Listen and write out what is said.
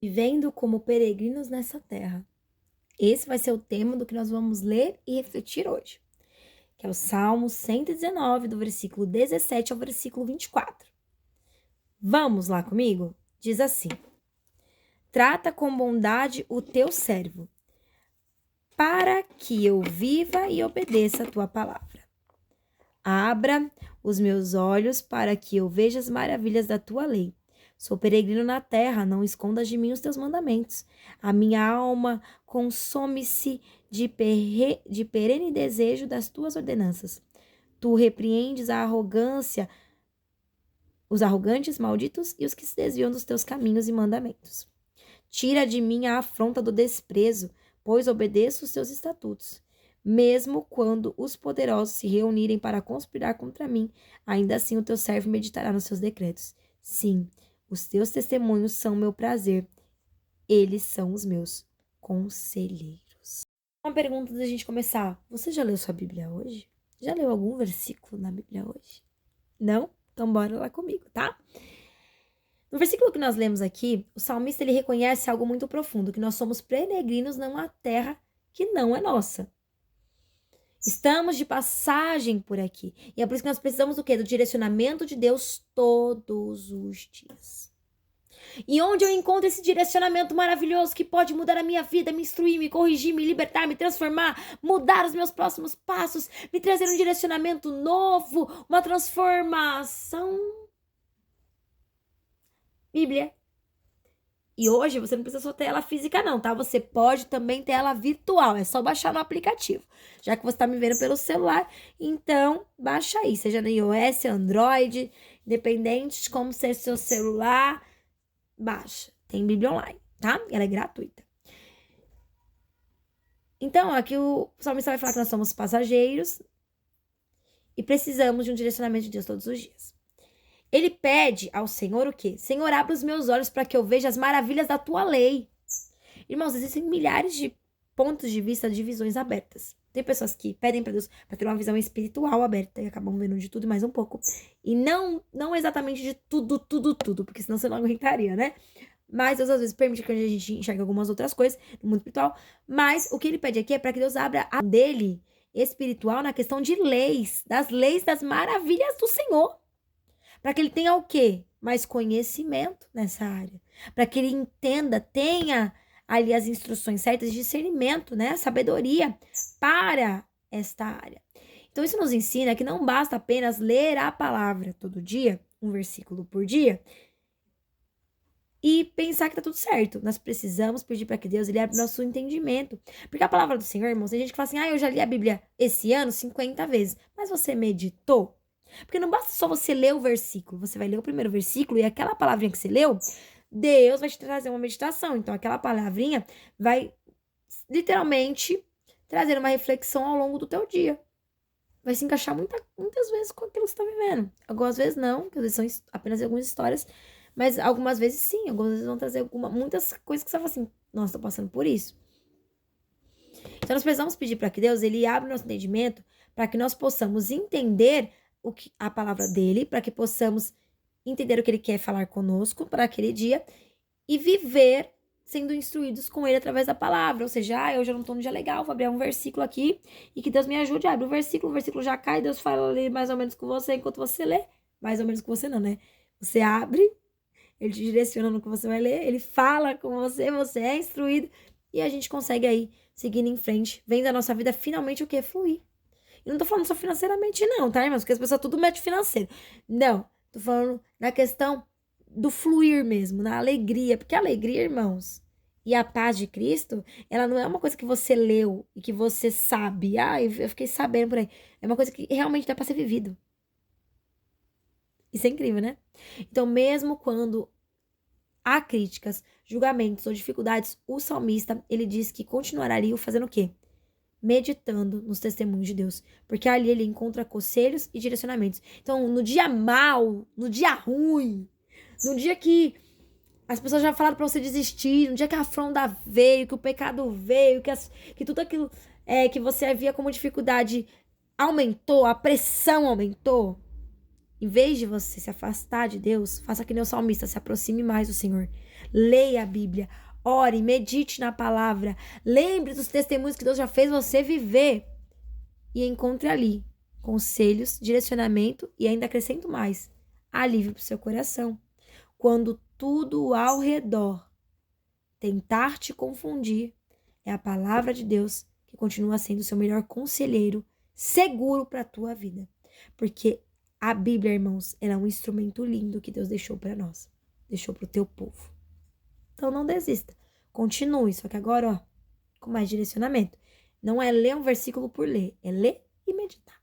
Vivendo como peregrinos nessa terra. Esse vai ser o tema do que nós vamos ler e refletir hoje, que é o Salmo 119, do versículo 17 ao versículo 24. Vamos lá comigo? Diz assim: Trata com bondade o teu servo, para que eu viva e obedeça a tua palavra. Abra os meus olhos para que eu veja as maravilhas da tua lei. Sou peregrino na terra, não escondas de mim os teus mandamentos. A minha alma consome-se de perene desejo das tuas ordenanças. Tu repreendes a arrogância, os arrogantes, malditos e os que se desviam dos teus caminhos e mandamentos. Tira de mim a afronta do desprezo, pois obedeço os teus estatutos. Mesmo quando os poderosos se reunirem para conspirar contra mim, ainda assim o teu servo meditará nos seus decretos. Sim, os teus testemunhos são meu prazer, eles são os meus conselheiros. Uma pergunta da gente começar: você já leu sua Bíblia hoje? Já leu algum versículo na Bíblia hoje? Não? Então bora lá comigo, tá? No versículo que nós lemos aqui, o salmista ele reconhece algo muito profundo, que nós somos peregrinos numa terra que não é nossa. Estamos de passagem por aqui. E é por isso que nós precisamos do quê? Do direcionamento de Deus todos os dias. E onde eu encontro esse direcionamento maravilhoso que pode mudar a minha vida, me instruir, me corrigir, me libertar, me transformar, mudar os meus próximos passos, me trazer um direcionamento novo, uma transformação. Bíblia. E hoje você não precisa só ter ela física não, tá? Você pode também ter ela virtual, é só baixar no aplicativo. Já que você tá me vendo pelo celular, então baixa aí, seja no iOS, Android, independente de como ser seu celular, baixa. Tem Bíblia online, tá? Ela é gratuita. Então, aqui o salmista vai falar que nós somos passageiros e precisamos de um direcionamento de Deus todos os dias. Ele pede ao Senhor o quê? Senhor, abre os meus olhos para que eu veja as maravilhas da tua lei. Irmãos, existem milhares de pontos de vista de visões abertas. Tem pessoas que pedem para Deus para ter uma visão espiritual aberta e acabam vendo de tudo e mais um pouco. E não exatamente de tudo, porque senão você não aguentaria, né? Mas Deus às vezes permite que a gente enxergue algumas outras coisas no mundo espiritual. Mas o que ele pede aqui é para que Deus abra a dele espiritual na questão de leis, das maravilhas do Senhor. Para que ele tenha o quê? Mais conhecimento nessa área. Para que ele entenda, tenha ali as instruções certas, discernimento, né? Sabedoria para esta área. Então, isso nos ensina que não basta apenas ler a palavra todo dia, um versículo por dia, e pensar que tá tudo certo. Nós precisamos pedir para que Deus ele abra o nosso entendimento. Porque a palavra do Senhor, irmãos, tem gente que fala assim, eu já li a Bíblia esse ano 50 vezes. Mas você meditou? Porque não basta só você ler o versículo. Você vai ler o primeiro versículo e aquela palavrinha que você leu, Deus vai te trazer uma meditação. Então, aquela palavrinha vai literalmente trazer uma reflexão ao longo do teu dia. Vai se encaixar muitas vezes com aquilo que você está vivendo. Algumas vezes não, porque às vezes são apenas algumas histórias. Mas algumas vezes sim, algumas vezes vão trazer muitas coisas que você fala assim, nossa, tô passando por isso. Então nós precisamos pedir para que Deus ele abra o nosso entendimento para que nós possamos entender a palavra dele, para que possamos entender o que ele quer falar conosco para aquele dia e viver sendo instruídos com ele através da palavra. Ou seja, eu já não tô num dia legal, vou abrir um versículo aqui e que Deus me ajude, abre o versículo já cai, Deus fala ali mais ou menos com você enquanto você lê. Mais ou menos com você não, né? Você abre, ele te direciona no que você vai ler, ele fala com você, você é instruído e a gente consegue aí, seguindo em frente, vendo a nossa vida finalmente o que? Fluir. E não tô falando só financeiramente não, tá, irmãos? Porque as pessoas tudo mete financeiro. Não, tô falando na questão do fluir mesmo, na alegria. Porque a alegria, irmãos, e a paz de Cristo, ela não é uma coisa que você leu e que você sabe. Eu fiquei sabendo por aí. É uma coisa que realmente dá pra ser vivido. Isso é incrível, né? Então, mesmo quando há críticas, julgamentos ou dificuldades, o salmista, ele diz que continuaria fazendo o quê? Meditando nos testemunhos de Deus. Porque ali ele encontra conselhos e direcionamentos. Então, no dia mal, no dia ruim, no dia que as pessoas já falaram pra você desistir, no dia que a afronta veio, que o pecado veio, que tudo aquilo que você via como dificuldade aumentou, a pressão aumentou. Em vez de você se afastar de Deus, faça que nem o salmista, se aproxime mais do Senhor. Leia a Bíblia, ore, medite na palavra, lembre dos testemunhos que Deus já fez você viver e encontre ali conselhos, direcionamento e ainda acrescento mais, alívio para o seu coração. Quando tudo ao redor tentar te confundir, é a palavra de Deus que continua sendo o seu melhor conselheiro, seguro para a tua vida. Porque a Bíblia, irmãos, ela é um instrumento lindo que Deus deixou para nós, deixou para o teu povo. Então não desista, continue, só que agora, ó, com mais direcionamento. Não é ler um versículo por ler, é ler e meditar.